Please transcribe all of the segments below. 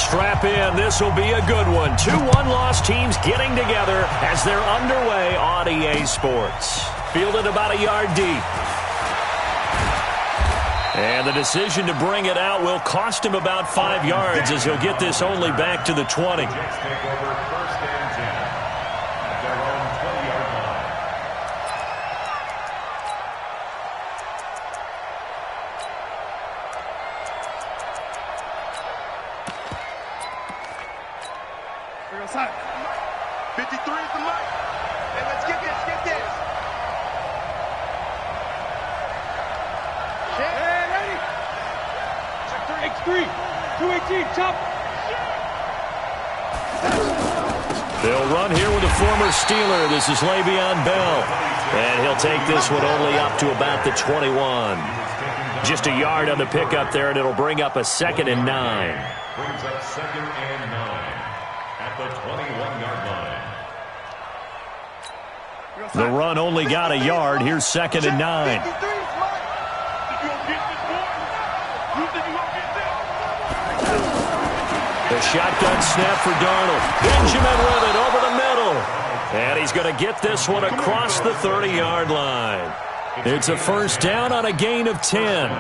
Strap in. This will be a good one. 2 one-loss teams getting together as they're underway on EA Sports. Fielded about a yard deep. And the decision to bring it out will cost him about 5 yards as he'll get this only back to the 20. Outside. 53 is the mark. Hey, let's get this, get this. Hey, ready? Check 3. X3. 218, chop. They'll run here with a former Steeler. This is Le'Veon Bell. And he'll take this one only up to about the 21. Just a yard on the pickup there, and it'll bring up a 2nd and 9. Brings up 2nd and 9. At the 21-yard line. The run only got a yard. Here's 2nd and 9. The shotgun snap for Darnold. Benjamin with it over the middle. And he's going to get this one across the 30-yard line. It's a first down on a gain of 10.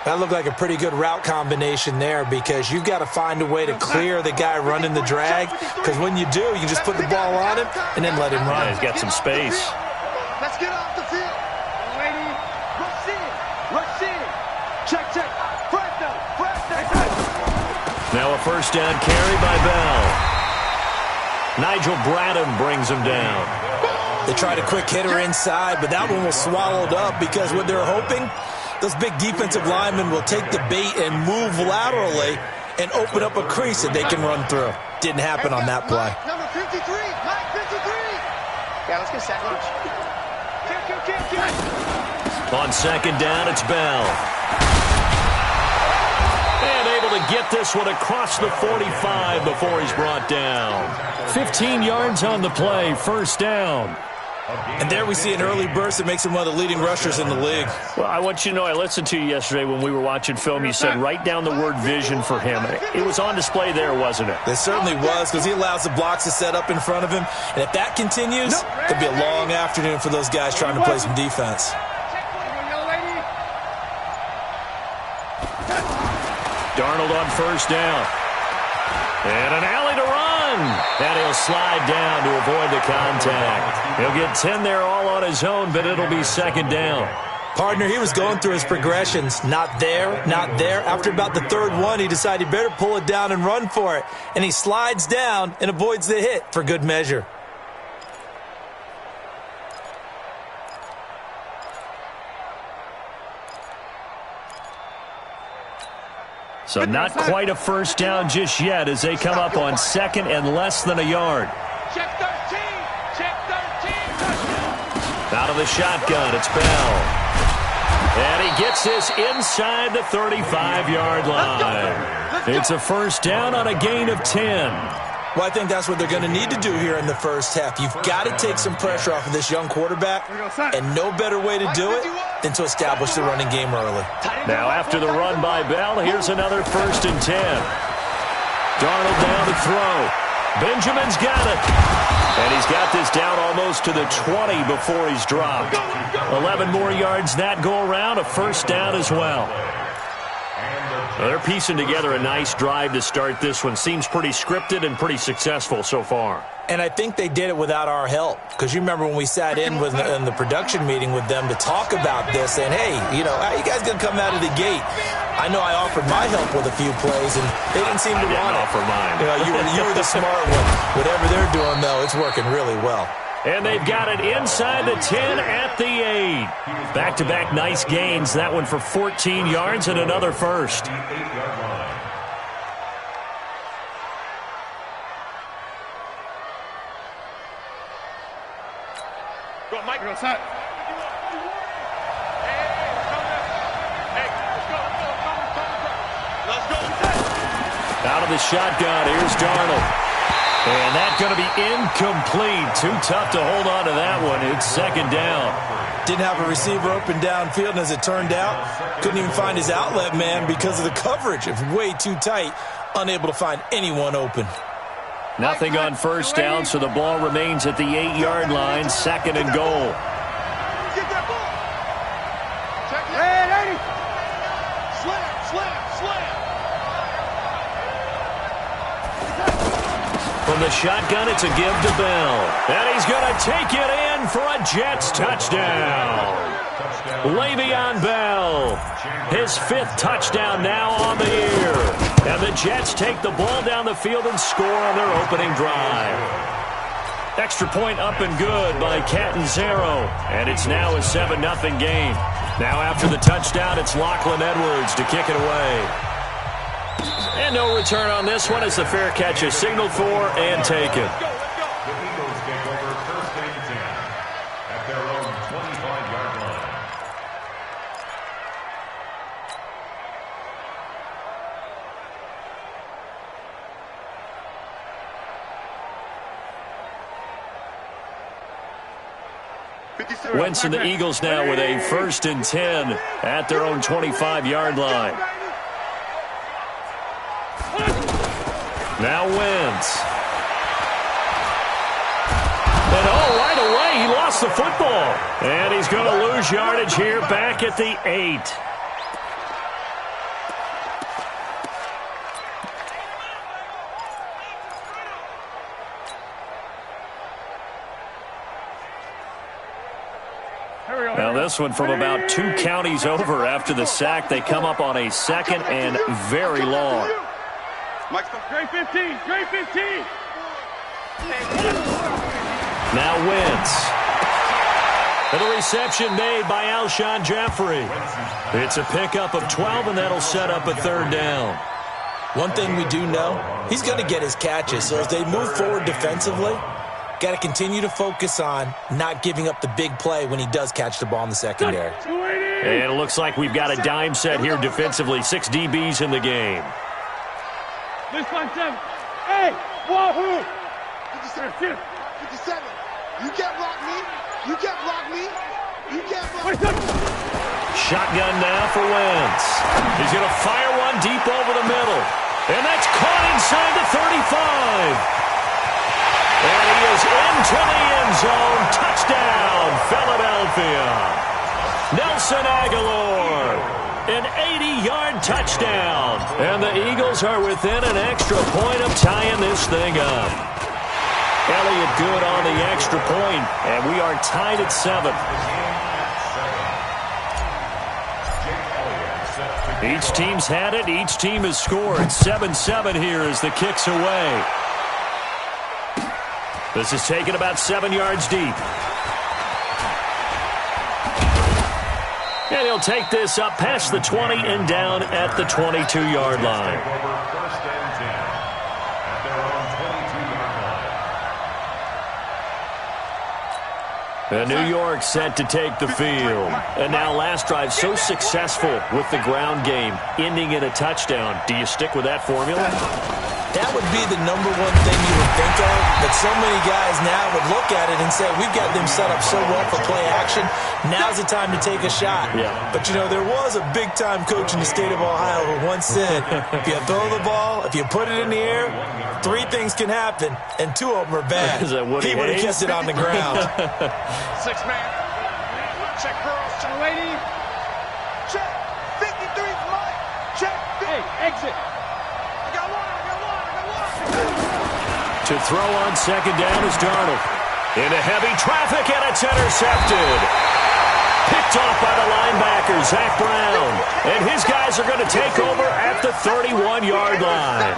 That looked like a pretty good route combination there because you've got to find a way to clear the guy running the drag, because when you do, you can just put the ball on him and then let him run. Yeah, he's got some space. Let's get off the field. Lady, rush in. Rush in. Check. Now a first down carry by Bell. Nigel Bradham brings him down. They tried a quick hitter inside, but that one was swallowed up because what they're hoping, those big defensive linemen will take the bait and move laterally and open up a crease that they can run through. Didn't happen on that play. Number 53, Mike 53. Yeah, let's get a second. On second down, it's Bell. And able to get this one across the 45 before he's brought down. 15 yards on the play, first down. And there we see an early burst that makes him one of the leading rushers in the league. Well, I want you to know, I listened to you yesterday when we were watching film. You said write down the word vision for him. It was on display there, wasn't it? It certainly was, because he allows the blocks to set up in front of him. And if that continues, it'll be a long afternoon for those guys trying to play some defense. Darnold on first down. And an alley to run. And he'll slide down to avoid the contact. He'll get 10 there all on his own, but it'll be second down. Partner, he was going through his progressions. Not there, not there. After about the third one, he decided he better pull it down and run for it. And he slides down and avoids the hit for good measure. So not quite a first down just yet as they come up on second and less than a yard. Check 13. Check 13. Out of the shotgun, it's Bell. And he gets this inside the 35-yard line. It's a first down on a gain of 10. Well, I think that's what they're going to need to do here in the first half. You've got to take some pressure off of this young quarterback, and no better way to do it than to establish the running game early. Now, after the run by Bell, here's another 1st and 10. Darnold down to throw. Benjamin's got it. And he's got this down almost to the 20 before he's dropped. 11 more yards that go around, a first down as well. Well, they're piecing together a nice drive to start this one. Seems pretty scripted and pretty successful so far. And I think they did it without our help. Because you remember when we sat in the production meeting with them to talk about this, saying, hey, you know, how you guys going to come out of the gate? I know I offered my help with a few plays, and they didn't seem to want it. Offer mine. You know, you were the smart one. Whatever they're doing, though, it's working really well. And they've got it inside the 10 at the 8. Back-to-back nice gains. That one for 14 yards and another first. Go, Mike, go outside. Let's go. Out of the shotgun, here's Darnold. And that's going to be incomplete. Too tough to hold on to that one. It's second down. Didn't have a receiver open downfield, and as it turned out, couldn't even find his outlet man because of the coverage. It was way too tight, unable to find anyone open. Nothing on first down, so the ball remains at the 8-yard line, 2nd and goal. Get that ball. Check it. Hey, 80. Slam. From the shotgun, it's a give to Bell. And he's going to take it in for a Jets touchdown. Le'Veon Bell, his 5th touchdown now on the year. And the Jets take the ball down the field and score on their opening drive. Extra point up and good by Catanzaro. And it's now a 7-0 game. Now after the touchdown, it's Lachlan Edwards to kick it away. And no return on this one as the fair catch is signaled for and taken. The Eagles take over 1st and 10 at their own 25-yard line. Wentz and the Eagles now with a 1st and 10 at their own 25-yard line. Now Wentz. And right away, he lost the football. And he's going to lose yardage here back at the 8. Now this one from about 2 counties over after the sack. They come up on a 2nd and very long. Grade 15. Now Wentz. And a reception made by Alshon Jeffrey. It's a pickup of 12, and that'll set up a 3rd down. One thing we do know, he's going to get his catches. So as they move forward defensively, got to continue to focus on not giving up the big play when he does catch the ball in the secondary. And it looks like we've got a dime set here defensively. 6 DBs in the game. This one, 7. Hey, wahoo! 57. You can't block me. You can't block me. Shotgun now for Wentz. He's going to fire one deep over the middle. And that's caught inside the 35. And he is into the end zone. Touchdown, Philadelphia. Nelson Aguilar. An 80-yard touchdown. And the Eagles are within an extra point of tying this thing up. Elliott good on the extra point, and we are tied at 7. Each team's had it. Each team has scored. 7-7 here as the kick's away. This is taken about 7 yards deep. And he'll take this up past the 20 and down at the 22-yard line. And New York set to take the field. And now last drive so successful with the ground game, ending in a touchdown. Do you stick with that formula? That would be the number one thing you would think of, but so many guys now would look at it and say, we've got them set up so well for play action, now's the time to take a shot. Yeah. But, you know, there was a big-time coach in the state of Ohio who once said, if you throw the ball, if you put it in the air, 3 things can happen, and 2 of them are bad. Is that Woody He would have Hayes? kept it on the ground. 6-man. Check girls. Check lady. Check. 53 right. Check. Hey, exit. I got one. To throw on second down is Darnold. Into heavy traffic, and it's intercepted. Picked off by the linebacker, Zach Brown. And his guys are going to take over at the 31-yard line.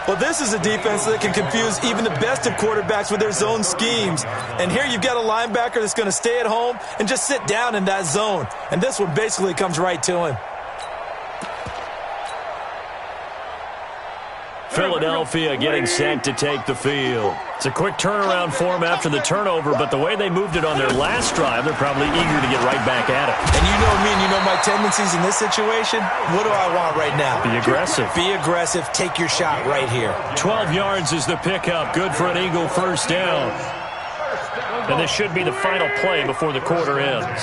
Well, this is a defense that can confuse even the best of quarterbacks with their zone schemes. And here you've got a linebacker that's going to stay at home and just sit down in that zone. And this one basically comes right to him. Philadelphia getting set to take the field. It's a quick turnaround for them after the turnover, but the way they moved it on their last drive, they're probably eager to get right back at it. And you know me and you know my tendencies in this situation. What do I want right now? Be aggressive. Be aggressive. Take your shot right here. 12 yards is the pickup. Good for an Eagle first down. And this should be the final play before the quarter ends.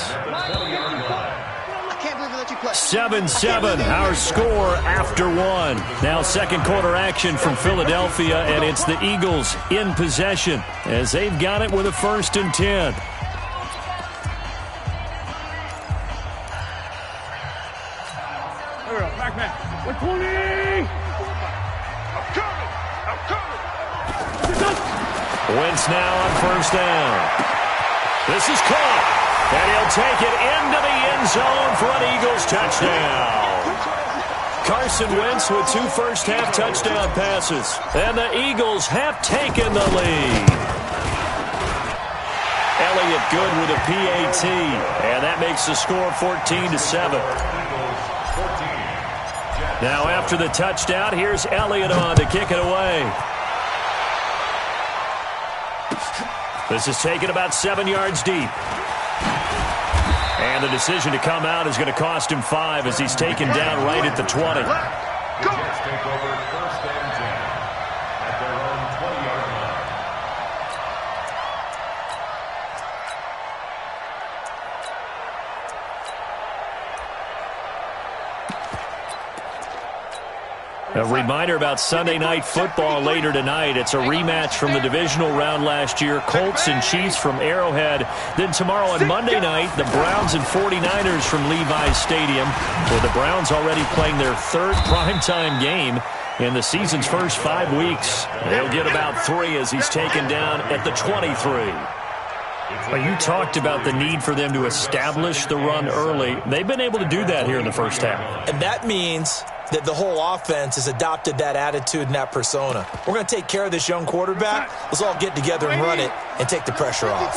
7-7, our score after one. Now second quarter action from Philadelphia, and it's the Eagles in possession as they've got it with a 1st and 10. Back man. 120. I'm coming. Wentz now on 1st down. This is caught, and he'll take it into the end zone for an Eagles touchdown. Carson Wentz with 2 first-half touchdown passes, and the Eagles have taken the lead. Elliott good with a PAT, and that makes the score 14-7. Now after the touchdown, here's Elliott on to kick it away. This is taken about 7 yards deep. And the decision to come out is going to cost him 5 as he's taken down right at the 20. The Jets take over 1st and 10 at their own 20-yard line. A reminder about Sunday Night Football later tonight. It's a rematch from the divisional round last year. Colts and Chiefs from Arrowhead. Then tomorrow on Monday night, the Browns and 49ers from Levi's Stadium, with the Browns already playing their 3rd primetime game in the season's first 5 weeks. They'll get about 3 as he's taken down at the 23. Well, you talked about the need for them to establish the run early. They've been able to do that here in the first half. And that means that the whole offense has adopted that attitude and that persona. We're going to take care of this young quarterback. Let's all get together and run it and take the pressure off.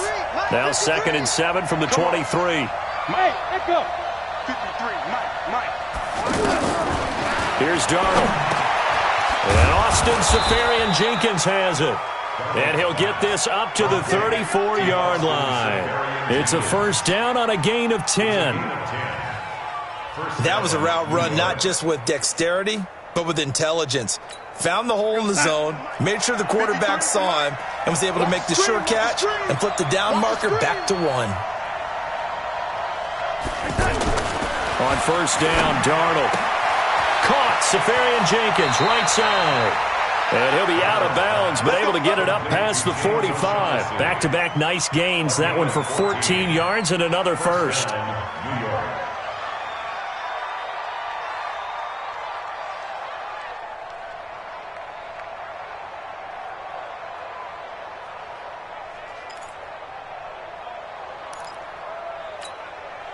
Now 2nd and 7 from the 23. Mike, let go. 53, Mike. Here's Darnold. And Austin Seferian-Jenkins has it. And he'll get this up to the 34-yard line. It's a 1st down on a gain of 10. That was a route run not just with dexterity, but with intelligence. Found the hole in the zone, made sure the quarterback saw him, and was able to make the sure catch and flip the down marker back to 1. On 1st down, Darnold. Caught, Seferian-Jenkins, right side. And he'll be out of bounds, but able to get it up past the 45. Back-to-back nice gains. That one for 14 yards and another 1st.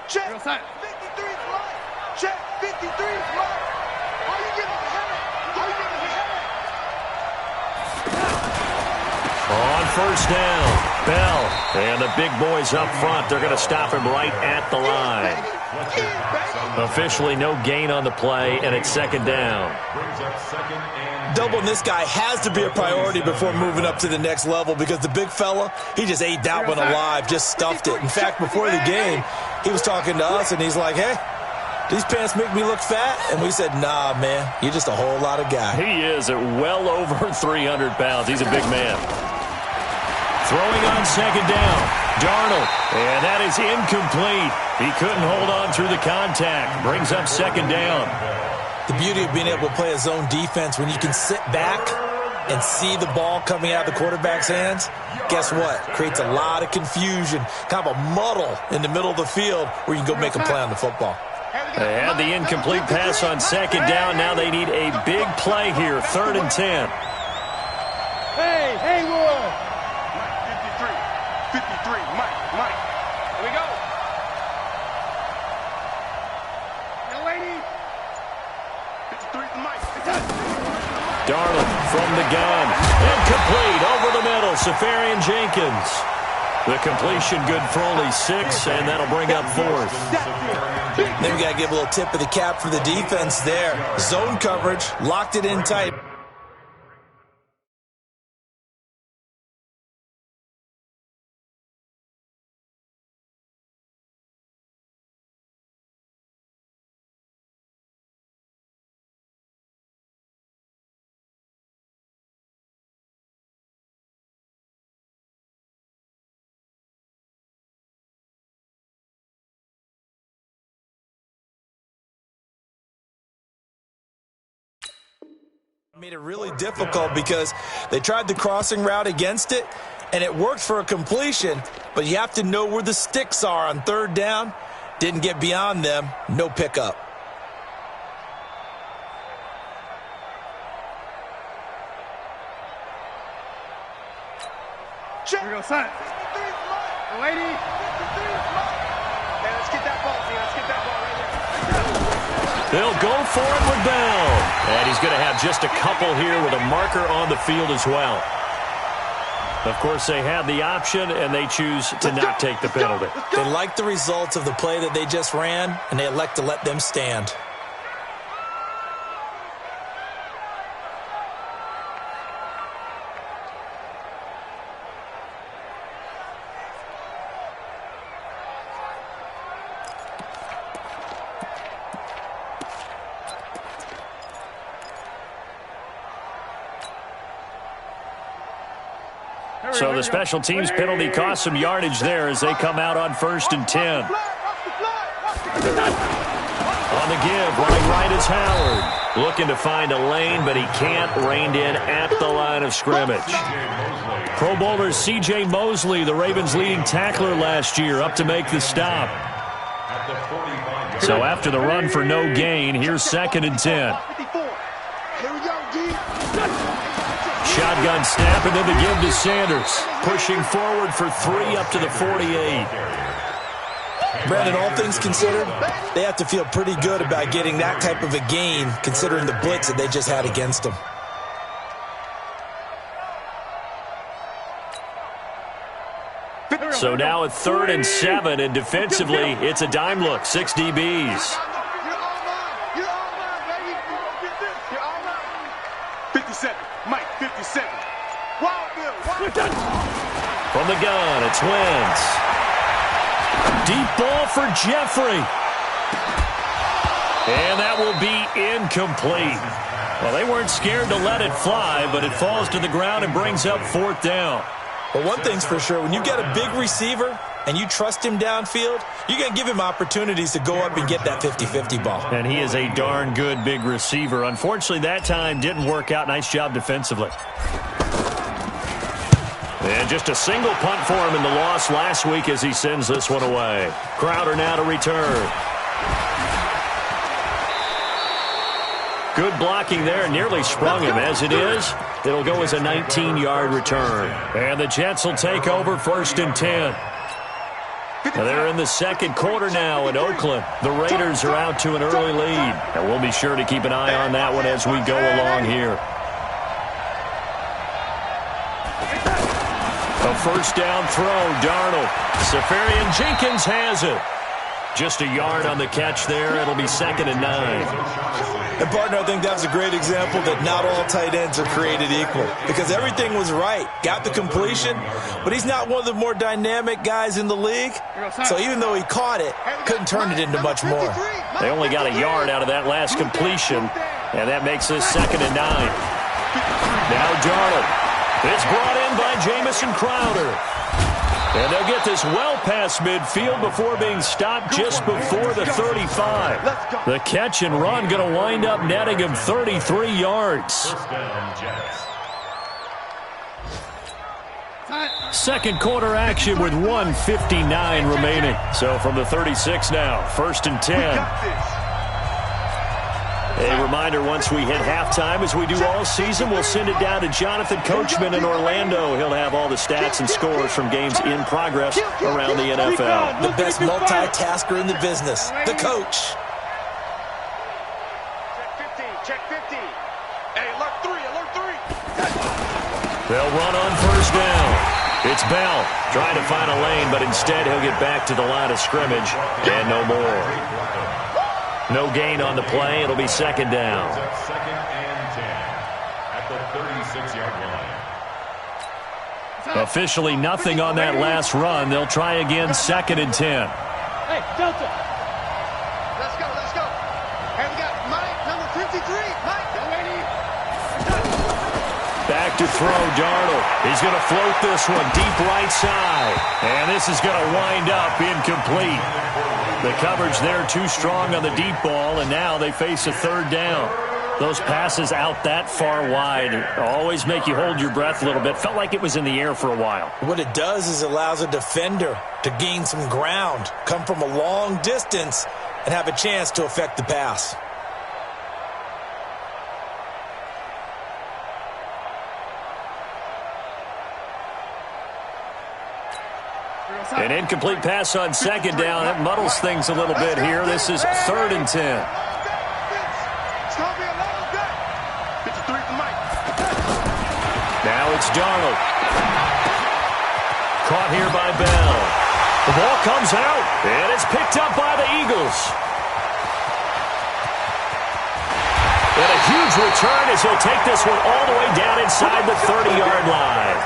Check. 53 is mine. Check. 53 is mine. How you getting On 1st down, Bell. And the big boys up front. They're going to stop him right at the line. Officially no gain on the play, and it's 2nd down. Doubling this guy has to be a priority before moving up to the next level because the big fella, he just ate that one alive, just stuffed it. In fact, before the game, he was talking to us, and he's like, hey, these pants make me look fat? And we said, nah, man, you're just a whole lot of guy. He is at well over 300 pounds. He's a big man. Throwing on 2nd down, Darnold. And that is incomplete. He couldn't hold on through the contact. Brings up 2nd down. The beauty of being able to play a zone defense when you can sit back and see the ball coming out of the quarterback's hands, guess what? Creates a lot of confusion, kind of a muddle in the middle of the field where you can go make a play on the football. They had the incomplete pass on 2nd down. Now they need a big play here, 3rd and 10. Hey, Haywood. 53, Mike. Here we go. Young lady. 53 is Mike. Darnold from the gun. Incomplete over the middle. Seferian-Jenkins. The completion good for only 6, and that'll bring up 4th. Then we got to give a little tip of the cap for the defense there. Zone coverage, locked it in tight. Made it really difficult because they tried the crossing route against it, and it worked for a completion, but you have to know where the sticks are on third down. Didn't get beyond them, no pickup. Here we go, son. Lady. Hey, let's get that ball, man. Let's get that ball right there. They'll go for it with Bell. And he's going to have just a couple here with a marker on the field as well. Of course, they have the option, and they choose to not take the penalty. They like the results of the play that they just ran, and they elect to let them stand. So the special teams penalty cost some yardage there as they come out on 1st and 10. On the give, running right is Howard. Looking to find a lane, but he can't. Reined in at the line of scrimmage. Pro Bowler C.J. Mosley, the Ravens' leading tackler last year, up to make the stop. So after the run for no gain, here's 2nd and 10. Here we go, D. Shotgun snap, and then the give to Sanders. Pushing forward for 3 up to the 48. Brandon, all things considered, they have to feel pretty good about getting that type of a gain, considering the blitz that they just had against them. So now at 3rd and 7, and defensively, it's a dime look, 6 DBs. 57, Mike, 57. Wild Bill, From the gun, it's Wentz. Deep ball for Jeffrey. And that will be incomplete. Well, they weren't scared to let it fly, but it falls to the ground and brings up 4th down. But one thing's for sure, when you get a big receiver and you trust him downfield, you're going to give him opportunities to go up and get that 50-50 ball. And he is a darn good big receiver. Unfortunately, that time didn't work out. Nice job defensively. And just a single punt for him in the loss last week as he sends this one away. Crowder now to return. Good blocking there. Nearly sprung him. As it is, it'll go as a 19-yard return. And the Jets will take over 1st and 10. They're in the 2nd quarter now in Oakland. The Raiders are out to an early lead. And we'll be sure to keep an eye on that one as we go along here. A 1st down throw, Darnold. Safarian Jenkins has it. Just a yard on the catch there. It'll be 2nd and 9. And, partner, I think that's a great example that not all tight ends are created equal because everything was right. Got the completion, but he's not one of the more dynamic guys in the league. So even though he caught it, couldn't turn it into much more. They only got a yard out of that last completion, and that makes this 2nd and 9. Now Darnold. It's brought in by Jamison Crowder. And they'll get this well past midfield before being stopped just before the 35. The catch and run going to wind up netting him 33 yards. 2nd quarter action with 1:59 remaining. So from the 36 now, 1st and 10. A reminder, once we hit halftime, as we do all season, we'll send it down to Jonathan Coachman in Orlando. He'll have all the stats and scores from games in progress around the NFL. The best multitasker in the business, the coach. Check 50. Hey, alert 3. They'll run on 1st down. It's Bell trying to find a lane, but instead he'll get back to the line of scrimmage and no more. No gain on the play. It'll be 2nd down. 2nd and 10 at the 36-yard line. Officially nothing on that last run. They'll try again 2nd and 10. Hey, Delta. Let's go. Hey, we got Mike, number 53. Mike, ready. Back to throw, Darnold. He's going to float this one deep right side. And this is going to wind up incomplete. The coverage there too strong on the deep ball, and now they face a 3rd down. Those passes out that far wide always make you hold your breath a little bit. Felt like it was in the air for a while. What it does is allows a defender to gain some ground, come from a long distance, and have a chance to affect the pass. An incomplete pass on second down. That muddles things a little bit here. This is 3rd and 10. Now it's Darnold. Caught here by Bell. The ball comes out, and it's picked up by the Eagles. And a huge return as he'll take this one all the way down inside the 30-yard line.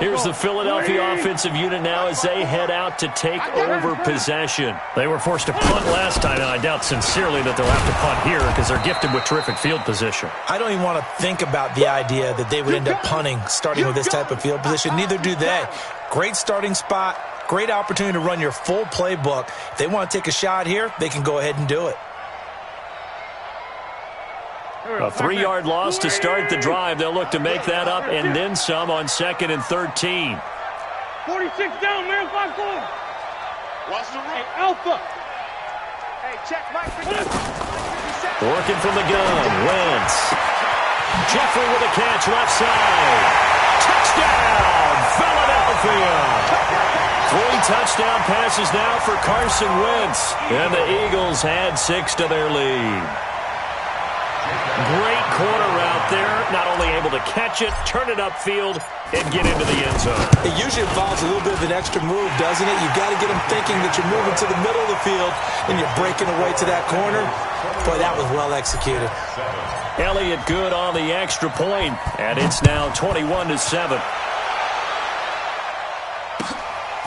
Here's the Philadelphia offensive unit now as they head out to take over possession. They were forced to punt last time, and I doubt sincerely that they'll have to punt here because they're gifted with terrific field position. I don't even want to think about the idea that they would end up punting starting with this type of field position. Neither do they. Great starting spot, great opportunity to run your full playbook. If they want to take a shot here, they can go ahead and do it. A 3-yard loss to start the drive. They'll look to make that up and then some on 2nd and 13. 46 down, man, 5-4. Watch the right. Alpha. Hey, check Mike. Working from the gun. Wentz. Jeffrey with a catch left side. Touchdown, Philadelphia. 3 touchdown passes now for Carson Wentz. And the Eagles add 6 to their lead. Great corner route there. Not only able to catch it, turn it upfield, and get into the end zone. It usually involves a little bit of an extra move, doesn't it? You've got to get them thinking that you're moving to the middle of the field and you're breaking away to that corner. Boy, that was well executed. Elliott good on the extra point, and it's now 21-7.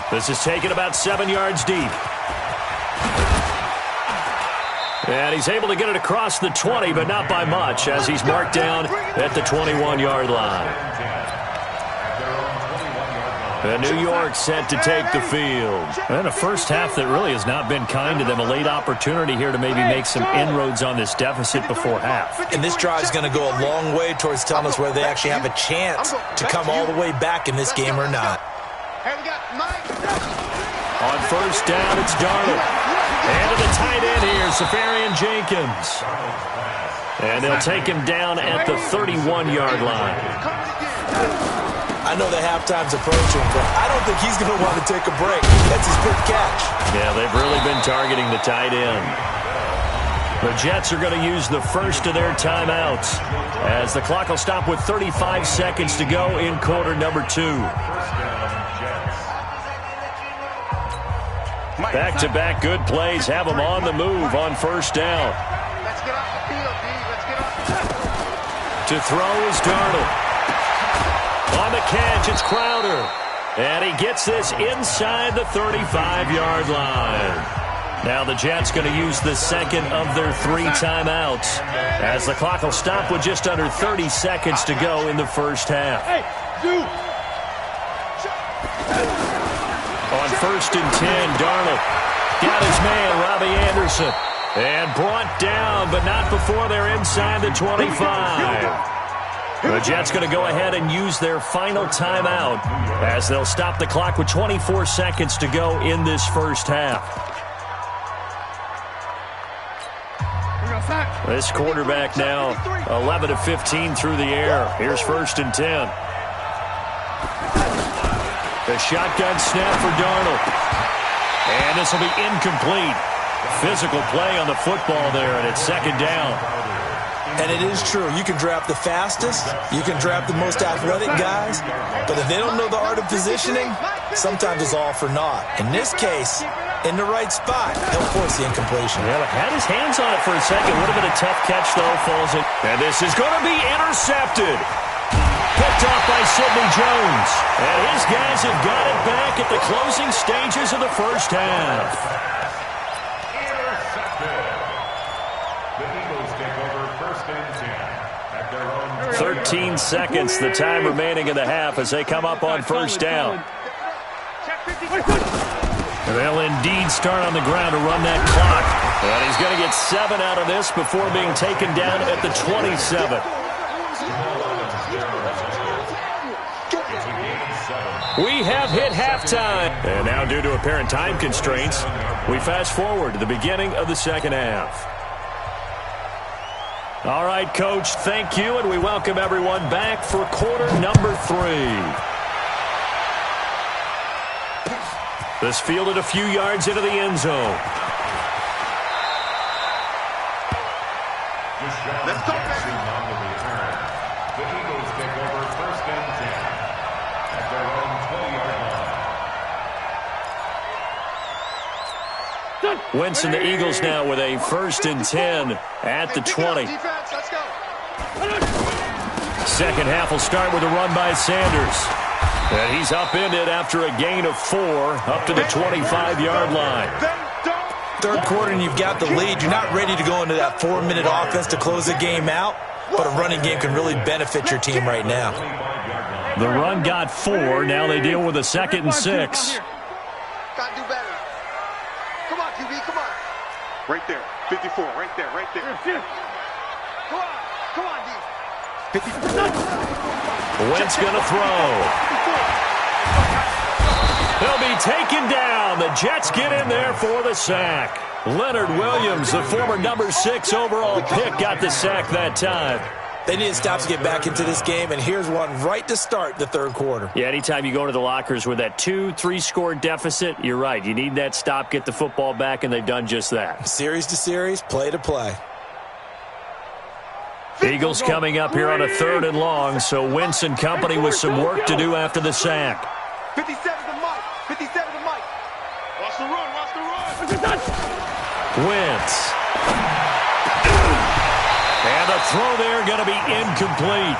This is taken about 7 yards deep. And he's able to get it across the 20, but not by much, as he's marked down at the 21-yard line. And New York set to take the field. And a first half that really has not been kind to them. A late opportunity here to maybe make some inroads on this deficit before half. And this drive is going to go a long way towards telling us whether they actually have a chance to come all the way back in this game or not. On first down, it's Darnold. And to the tight end here, Safarian Jenkins. And they'll take him down at the 31-yard line. I know the halftime's approaching, but I don't think he's going to want to take a break. That's his quick catch. Yeah, they've really been targeting the tight end. The Jets are going to use the first of their timeouts as the clock will stop with 35 seconds to go in quarter number 2. Back-to-back good plays have them on the move on first down. Let's get off the field, D. Let's get off the field. To throw is Darnold. On the catch, it's Crowder. And he gets this inside the 35-yard line. Now the Jets going to use the second of their 3 timeouts as the clock will stop with just under 30 seconds to go in the first half. Hey, dude. On first and 10, Darnold got his man, Robbie Anderson, and brought down, but not before they're inside the 25. The Jets going to go ahead and use their final timeout as they'll stop the clock with 24 seconds to go in this first half. This quarterback now 11 of 15 through the air. Here's first and 10. The shotgun snap for Darnold. And this will be incomplete. Physical play on the football there, and it's second down. And it is true. You can draft the fastest. You can draft the most athletic guys. But if they don't know the art of positioning, sometimes it's all for naught. In this case, in the right spot, he'll force the incompletion. Yeah, had his hands on it for a second. Would have been a tough catch, though. Falls in. And this is going to be intercepted. Picked off by Sidney Jones. And his guys have got it back at the closing stages of the first half. Intercepted. The Eagles take over first and 10 at their own 13 seconds, the time remaining in the half as they come up on first down. Check 50. They'll indeed start on the ground to run that clock. And he's going to get 7 out of this before being taken down at the 27. We have hit halftime. And now, due to apparent time constraints, we fast forward to the beginning of the second half. All right, Coach, thank you, and we welcome everyone back for quarter number 3. This fielded a few yards into the end zone. Let's go, baby. On the return, the Eagles take over first and 10 at their own 20-yard line. Wentz and the Eagles now with a first and 10 at the 20. Defense, let's go. Second half will start with a run by Sanders. And he's upended after a gain of 4 up to the 25-yard line. Third quarter and you've got the lead. You're not ready to go into that 4-minute offense to close the game out, but a running game can really benefit your team right now. The run got 4. Now they deal with a 2nd and 6. Gotta do better. Come on, QB, come on. Right there, 54, right there, right there. Come on, D. 54. Wentz gonna throw. He'll be taken down. The Jets get in there for the sack. Leonard Williams, the former number 6 overall pick, got the sack that time. They need to stop to get back into this game, and here's one right to start the third quarter. Yeah, anytime you go into the lockers with that 2-3 score deficit, you're right. You need that stop, get the football back, and they've done just that. Series to series, play to play. Eagles coming up here on a 3rd and long, so Wentz and company with some work to do after the sack. 57 to Mike. 57 to Mike. Watch the run. Watch the run. Wentz. And the throw there going to be incomplete.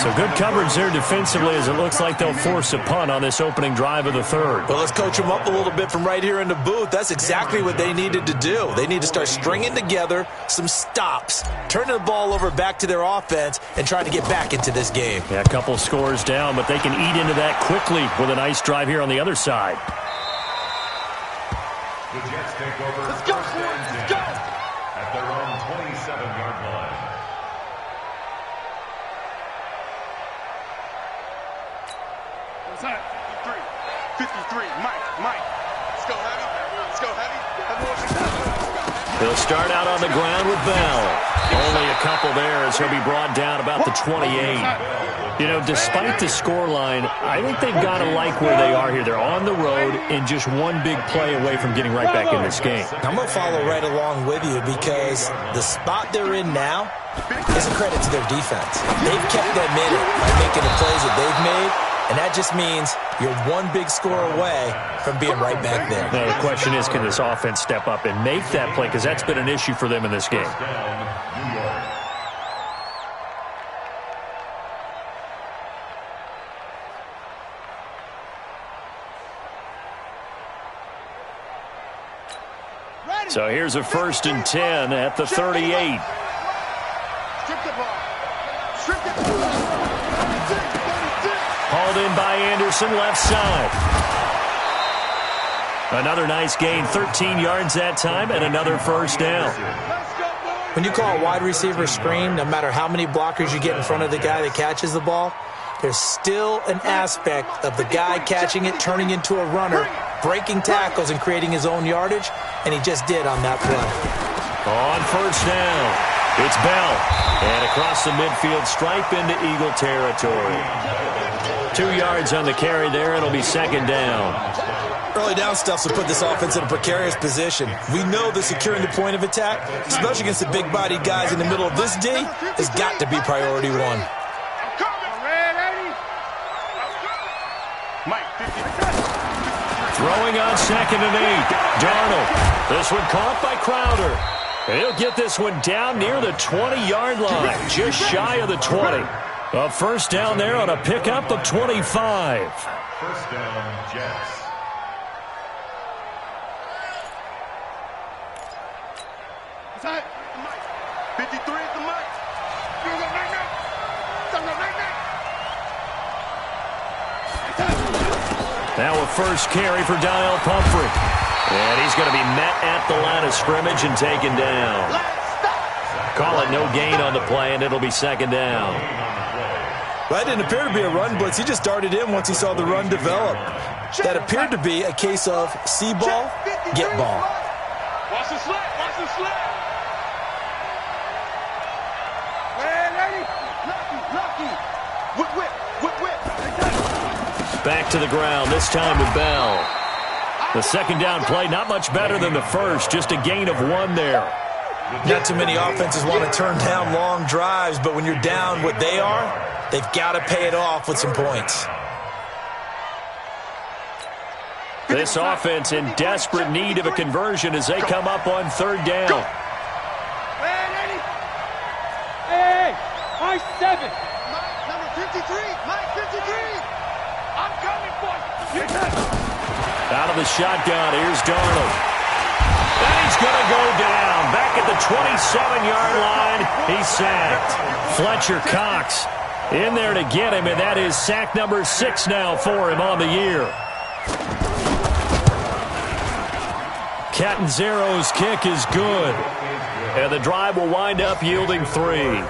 So good coverage there defensively as it looks like they'll force a punt on this opening drive of the 3rd. Well, let's coach them up a little bit from right here in the booth. That's exactly what they needed to do. They need to start stringing together some stops, turning the ball over back to their offense, and trying to get back into this game. Yeah, a couple scores down, but they can eat into that quickly with a nice drive here on the other side. The Jets take over Let's go, first and let's 10 go. at their own 27-yard line. What's that? 53. Mike. Let's go, heavy. Let's go, heavy. He'll start out on the ground with Bell. Only a couple there as he'll be brought down about the 28. You know, despite the scoreline, I think they've got to like where they are here. They're on the road and just one big play away from getting right back in this game. I'm going to follow right along with you because the spot they're in now is a credit to their defense. They've kept them in it by making the plays that they've made, and that just means you're one big score away from being right back there. Now, the question is, can this offense step up and make that play? Because that's been an issue for them in this game. Down, New York. So here's a 1st and 10 at the 38. Strip the ball. Strip the ball. Hauled in by Anderson, left side. Another nice gain, 13 yards that time, and another 1st down. When you call a wide receiver screen, no matter how many blockers you get in front of the guy that catches the ball, there's still an aspect of the guy catching it, turning into a runner, breaking tackles and creating his own yardage, and he just did on that play. On 1st down, it's Bell. And across the midfield stripe into Eagle territory. 2 yards on the carry there. It'll be 2nd down. Early down stuff will put this offense in a precarious position. We know that securing the point of attack, especially against the big-bodied guys in the middle of this D, has got to be priority one. Throwing on 2nd and 8. Darnold. This one caught by Crowder. And he'll get this one down near the 20-yard line, just shy of the 20. A 1st down there on a pickup of 25. 1st down, Jets. What's that? 53 is the mic. Now a 1st carry for Donnell Pumphrey. And he's going to be met at the line of scrimmage and taken down. Call it no gain on the play, and it'll be second down. That didn't appear to be a run blitz. He just darted in once he saw the run develop. That appeared to be a case of see ball, get ball. Watch the slant. Watch the slant. Lucky. Whip. Back to the ground, this time with Bell. The second down play, not much better than the first, just a gain of 1 there. Not too many offenses want to turn down long drives, but when you're down what they are, they've got to pay it off with some points. This offense in desperate need of a conversion as they come up on third down. Hey, high 7. Number 53. Mike 53. I'm coming for you. Out of the shotgun, here's Darnold. And he's going to go down. Back at the 27-yard line, he's sacked. Fletcher Cox in there to get him, and that is sack number 6 now for him on the year. Catanzaro's kick is good. And the drive will wind up yielding 3.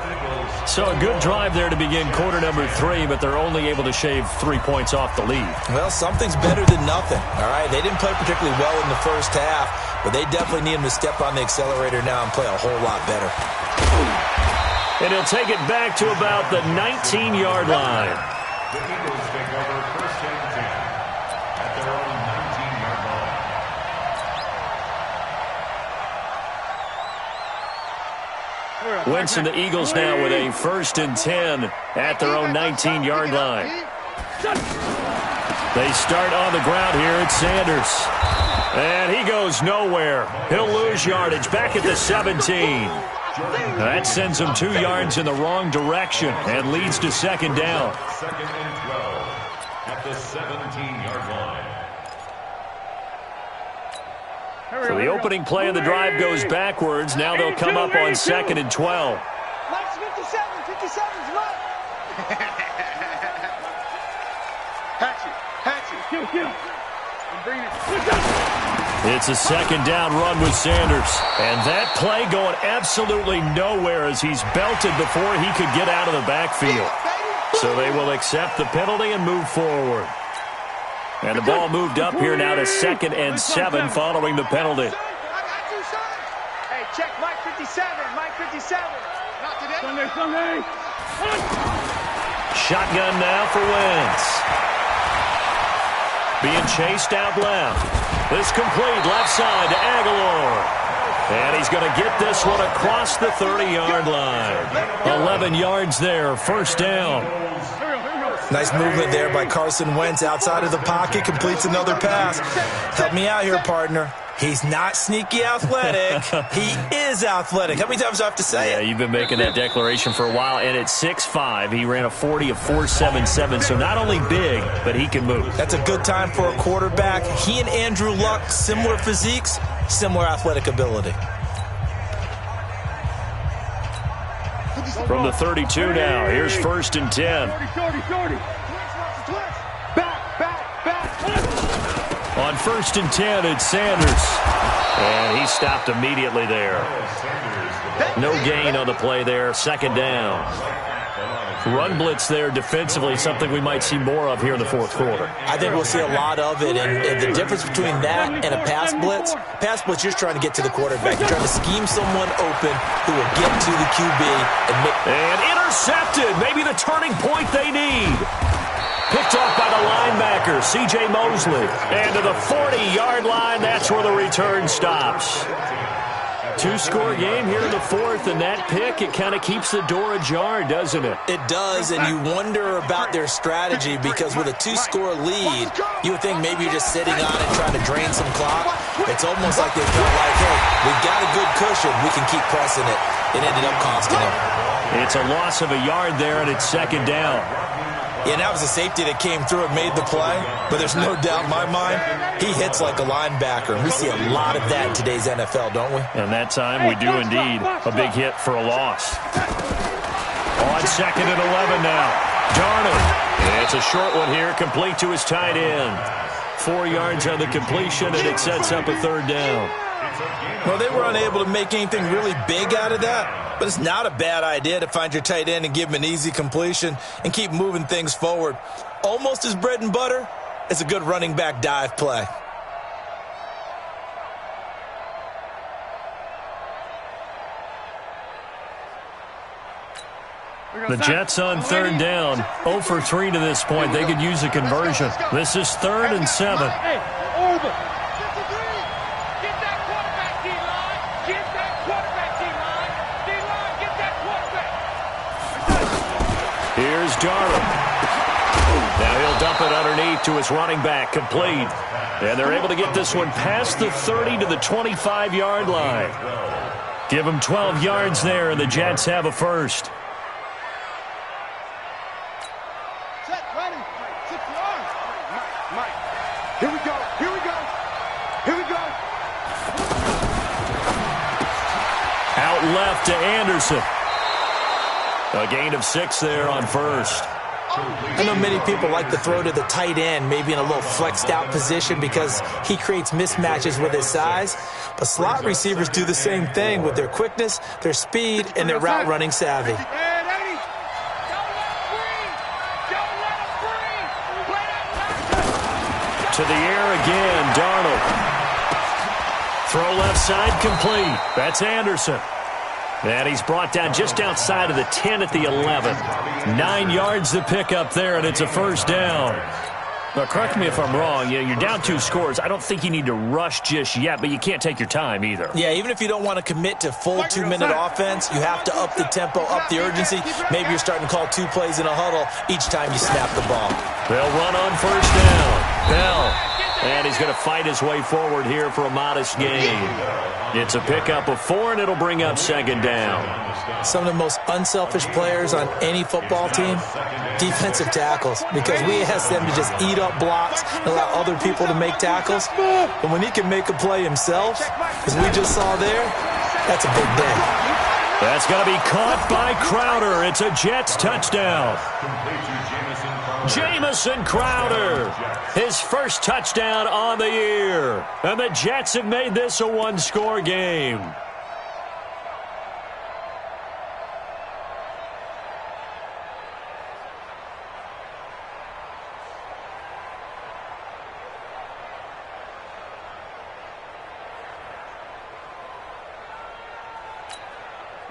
So a good drive there to begin quarter number 3, but they're only able to shave 3 points off the lead. Well, something's better than nothing, all right? They didn't play particularly well in the first half, but they definitely need him to step on the accelerator now and play a whole lot better. And he'll take it back to about the 19-yard line. The Eagles take over first and 10 at their own 19-yard line. Wentz and the Eagles now with a first and 10 at their own 19-yard line. They start on the ground here at Sanders. And he goes nowhere. He'll lose yardage back at the 17. That sends him 2 yards in the wrong direction and leads to second down. Second and 12 at the 17-yard line. So the opening play of the drive goes backwards. Now they'll come up on second and 12. Mike's 57. 57's Mike. Hatchet. Kill. I'm bringing it. It's a second down run with Sanders. And that play going absolutely nowhere as he's belted before he could get out of the backfield. So they will accept the penalty and move forward. And the ball moved up here now to second and 7 following the penalty. Hey, check Mike 57. Mike 57. Not today. Sunday. Shotgun now for Wentz. Being chased out left. This complete left side to Aguilar. And he's going to get this one across the 30-yard line. 11 yards there, first down. Nice movement there by Carson Wentz outside of the pocket, completes another pass. Help me out here, partner. He's not sneaky athletic. He is athletic. How many times do I have to say it? Yeah, you've been making that declaration for a while. And at 6'5", he ran a 40 of 4.77. So not only big, but he can move. That's a good time for a quarterback. He and Andrew Luck, similar physiques, similar athletic ability. From the 32 now, here's first and 10. On first and 10, it's Sanders. And he stopped immediately there. No gain on the play there, second down. Run blitz there defensively, something we might see more of here in the fourth quarter. I think we'll see a lot of it, and the difference between that and a pass blitz, you're trying to get to the quarterback. You're trying to scheme someone open who will get to the QB and intercepted, maybe the turning point they need. Picked off by the linebacker, C.J. Mosley. And to the 40-yard line, that's where the return stops. 2-score game here in the fourth, and that pick, it kind of keeps the door ajar, doesn't it? It does, and you wonder about their strategy because with a 2-score lead, you would think maybe you're just sitting on it trying to drain some clock. It's almost like they felt like, hey, we've got a good cushion. We can keep pressing it. It ended up costing them. It's a loss of a yard there, and it's second down. Yeah, that was a safety that came through and made the play, but there's no doubt in my mind, he hits like a linebacker. And we see a lot of that in today's NFL, don't we? And that time we do indeed. A big hit for a loss. On second and 11 now. Darnold. It's a short one here, complete to his tight end. 4 yards on the completion, and it sets up a third down. Well, they were unable to make anything really big out of that, but it's not a bad idea to find your tight end and give him an easy completion and keep moving things forward. Almost as bread and butter as a good running back dive play. The Jets on third down, 0 for 3 to this point. They could use a conversion. This is 3rd and 7. Hey, over. Get that quarterback, D-line. Get that quarterback, D-line. D-line, get that quarterback. Here's Darnold. Now he'll dump it underneath to his running back, complete. And they're able to get this one past the 30 to the 25-yard line. Give them 12 yards there, and the Jets have a first. Here we go. Here we go. Here we go. Out left to Anderson. A gain of 6 there on first. I know many people like to throw to the tight end, maybe in a little flexed out position because he creates mismatches with his size. But slot receivers do the same thing with their quickness, their speed, and their route running savvy. To the air again, Darnold. Throw left side complete. That's Anderson. And he's brought down just outside of the 10 at the 11. 9 yards to pick up there, and it's a first down. Now, correct me if I'm wrong. Yeah, you're down 2 scores. I don't think you need to rush just yet, but you can't take your time either. Yeah, even if you don't want to commit to full 2-minute offense, you have to up the tempo, up the urgency. Maybe you're starting to call 2 plays in a huddle each time you snap the ball. They'll run on first down. Bell. And he's going to fight his way forward here for a modest gain. It's a pickup of 4, and it'll bring up second down. Some of the most unselfish players on any football team, defensive tackles, because we ask them to just eat up blocks and allow other people to make tackles. But when he can make a play himself, as we just saw there, that's a big day. That's going to be caught by Crowder. It's a Jets touchdown. Jamison Crowder, his first touchdown on the year. And the Jets have made this a 1-score game.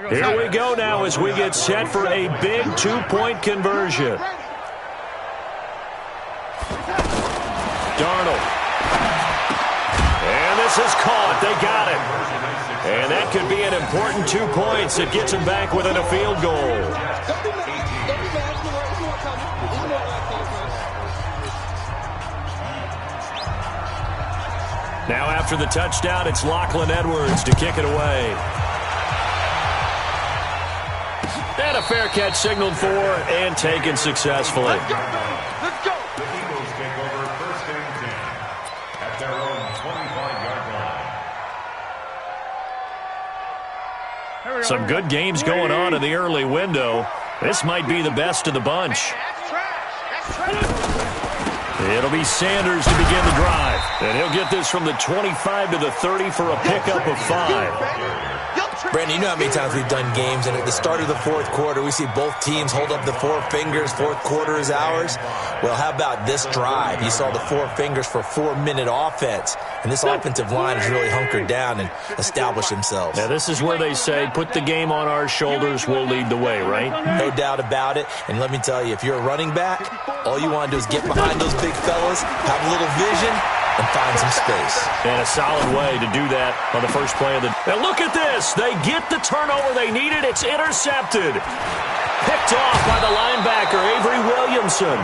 Here we go now as we get set for a big 2-point conversion. Darnold. And this is caught. They got it. And that could be an important 2 points. It gets them back within a field goal. Now after the touchdown, it's Lachlan Edwards to kick it away. And a fair catch signaled for and taken successfully. Let's go. Let's go. The Eagles take over first and 10 at their own 25-yard line. Some good games going on in the early window. This might be the best of the bunch. It'll be Sanders to begin the drive. And he'll get this from the 25 to the 30 for a pickup of 5. Brandon, you know how many times we've done games, and at the start of the fourth quarter, we see both teams hold up the 4 fingers, fourth quarter is ours. Well, how about this drive? You saw the 4 fingers for 4-minute offense, and this offensive line has really hunkered down and established themselves. Now, this is where they say, put the game on our shoulders, we'll lead the way, right? No doubt about it, and let me tell you, if you're a running back, all you want to do is get behind those big fellas, have a little vision, and find some space. And a solid way to do that on the first play of the... Now look at this. They get the turnover they needed. It's intercepted. Picked off by the linebacker, Avery Williamson.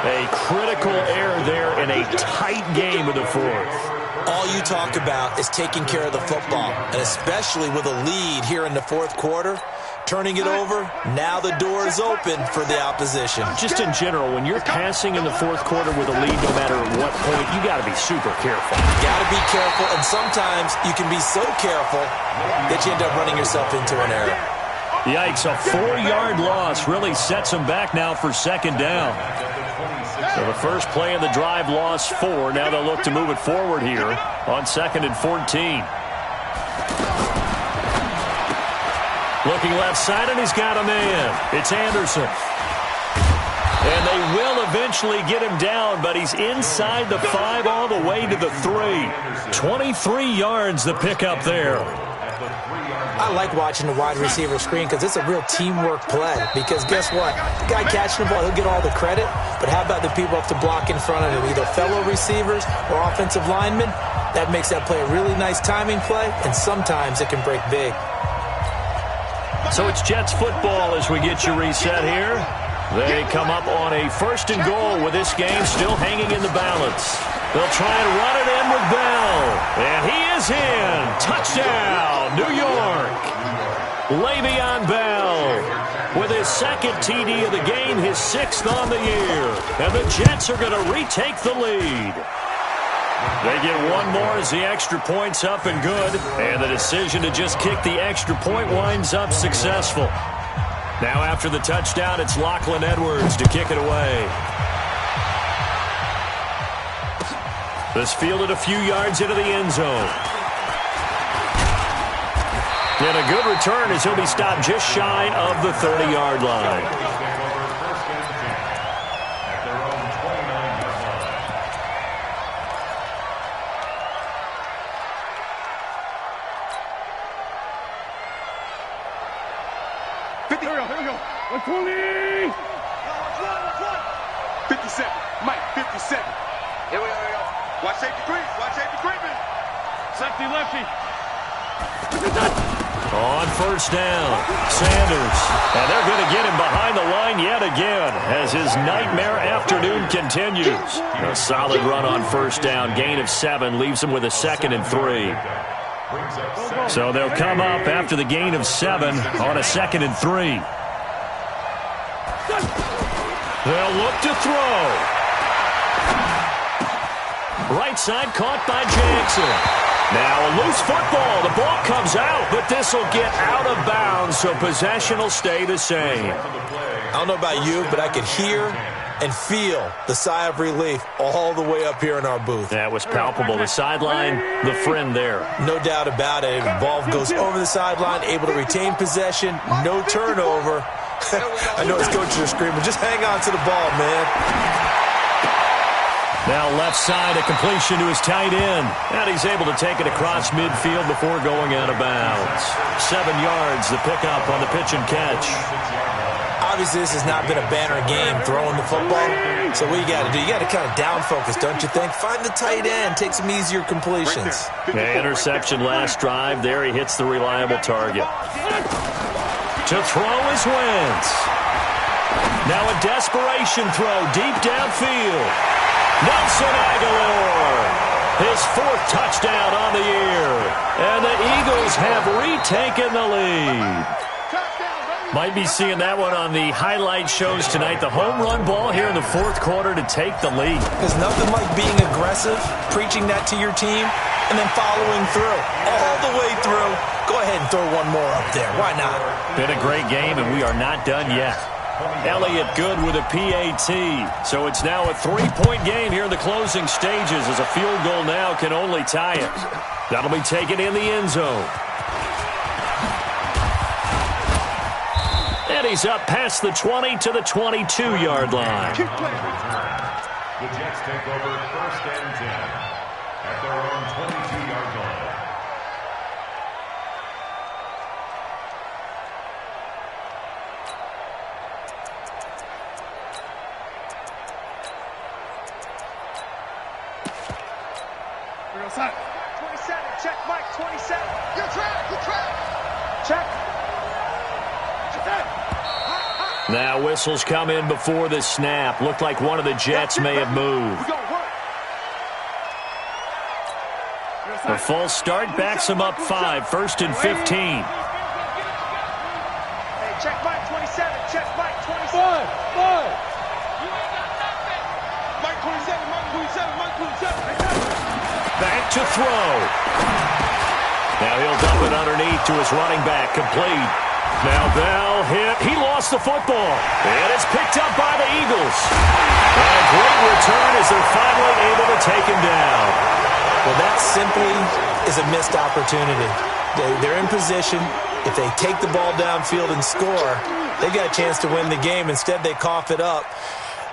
A critical error there in a tight game in the fourth. All you talk about is taking care of the football, and especially with a lead here in the fourth quarter. Turning it over, now the door is open for the opposition. Just in general, when you're passing in the fourth quarter with a lead, no matter at what point, you got to be super careful. Got to be careful, and sometimes you can be so careful that you end up running yourself into an error. Yikes, a 4-yard loss really sets them back now for second down. So the first play of the drive lost 4. Now they'll look to move it forward here on 2nd and 14. Looking left side, and he's got a man. It's Anderson. And they will eventually get him down, but he's inside the 5 all the way to the 3. 23 yards the pickup there. I like watching the wide receiver screen because it's a real teamwork play. Because guess what? The guy catching the ball, he'll get all the credit. But how about the people up to block in front of him, either fellow receivers or offensive linemen? That makes that play a really nice timing play, and sometimes it can break big. So it's Jets football as we get you reset here. They come up on a 1st and goal with this game still hanging in the balance. They'll try and run it in with Bell. And he is in. Touchdown, New York. Le'Veon Bell with his 2nd TD of the game, his 6th on the year. And the Jets are going to retake the lead. They get one more as the extra point's up and good. And the decision to just kick the extra point winds up successful. Now after the touchdown, it's Lachlan Edwards to kick it away. This fielded a few yards into the end zone. And a good return as he'll be stopped just shy of the 30-yard line. Here we go. 120. 57. Mike, 57. Here we go. Watch safety creep. Watch safety creeping. Lefty, lefty. On 1st down, Sanders. And they're going to get him behind the line yet again as his nightmare afternoon continues. A solid run on 1st down. Gain of 7 leaves him with a 2nd and 3. So they'll come up after the gain of 7 on a 2nd and 3. They'll look to throw. Right side caught by Jackson. Now a loose football. The ball comes out, but this will get out of bounds, so possession will stay the same. I don't know about you, but I could hear and feel the sigh of relief all the way up here in our booth. That was palpable. The sideline, the friend there. No doubt about it. The ball goes over the sideline, able to retain possession, no turnover. I know his coaches are screaming, just hang on to the ball, man. Now left side, a completion to his tight end. And he's able to take it across midfield before going out of bounds. 7 yards, the pickup on the pitch and catch. Obviously, this has not been a banner game throwing the football. So what you got to do, you got to kind of down focus, don't you think? Find the tight end, take some easier completions. Interception last drive. There he hits the reliable target. To throw is Wentz. Now a desperation throw deep downfield. Nelson Aguilar, his 4th touchdown on the year. And the Eagles have retaken the lead. Might be seeing that one on the highlight shows tonight. The home run ball here in the 4th quarter to take the lead. There's nothing like being aggressive, preaching that to your team, and then following through. All the way through. Go ahead and throw one more up there. Why not? Been a great game, and we are not done yet. Elliott good with a PAT. So it's now a 3-point game here in the closing stages as a field goal now can only tie it. That'll be taken in the end zone. And he's up past the 20 to the 22-yard line. The Jets take over 1st and 10 at their own 22-yard line. We're outside. 27. Check, Mike. 27. You're trapped. You're trapped. Check. Now whistles come in before the snap. Looked like one of the Jets may have moved. The false start backs him up 5. 1st and 15. Hey, check Mike 27. Check Mike 27. Mike 27. Mike 27. Back to throw. Now he'll dump it underneath to his running back. Complete. Now Bell hit. He lost the football. And it's picked up by the Eagles. And a great return as they're finally able to take him down. Well, that simply is a missed opportunity. They're in position. If they take the ball downfield and score, they've got a chance to win the game. Instead, they cough it up.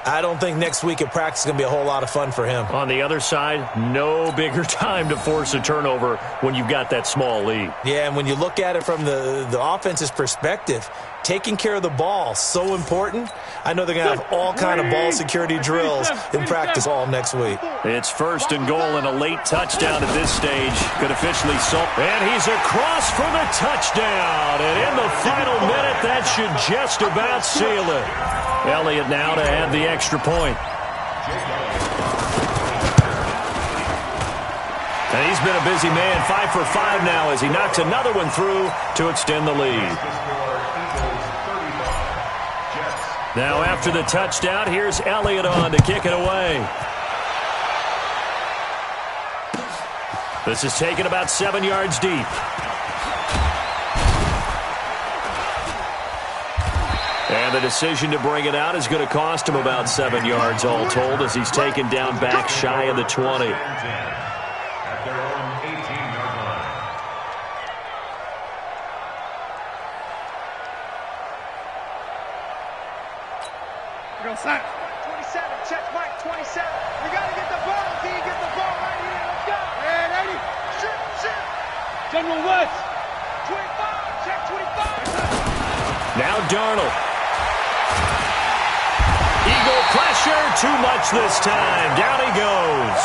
I don't think next week at practice is going to be a whole lot of fun for him. On the other side, no bigger time to force a turnover when you've got that small lead. Yeah, and when you look at it from the offense's perspective, taking care of the ball, so important. I know they're going to have all kind of ball security drills in practice all next week. It's 1st and goal and a late touchdown at this stage. Could officially solve. And he's across for the touchdown. And in the final minute, that should just about seal it. Elliott now to add the extra point. And he's been a busy man, 5 for 5 now as he knocks another one through to extend the lead. Now after the touchdown, here's Elliott on to kick it away. This is taken about 7 yards deep. And the decision to bring it out is going to cost him about 7 yards all told as he's taken down back shy of the 20. At their own 18-yard line. Go set. 27, check Mike, 27. You got to get the ball, D. Get the ball right here. Let's go. And 80. Shoot. General West. 25, check 25. Now Darnold. Eagle pressure, too much this time. Down he goes.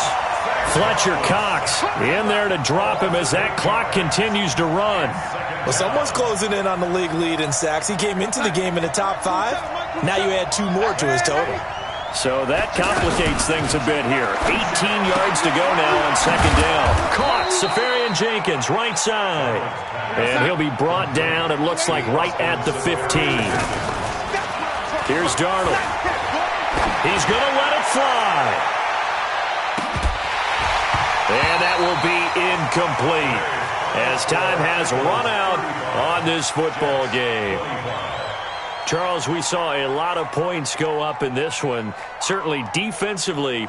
Fletcher Cox in there to drop him as that clock continues to run. Well, someone's closing in on the league lead in sacks. He came into the game in the top 5. Now you add 2 more to his total. So that complicates things a bit here. 18 yards to go now on 2nd down. Caught, Safarian Jenkins, right side. And he'll be brought down, it looks like, right at the 15. Here's Darnold. He's going to let it fly. And that will be incomplete as time has run out on this football game. Charles, we saw a lot of points go up in this one. Certainly defensively,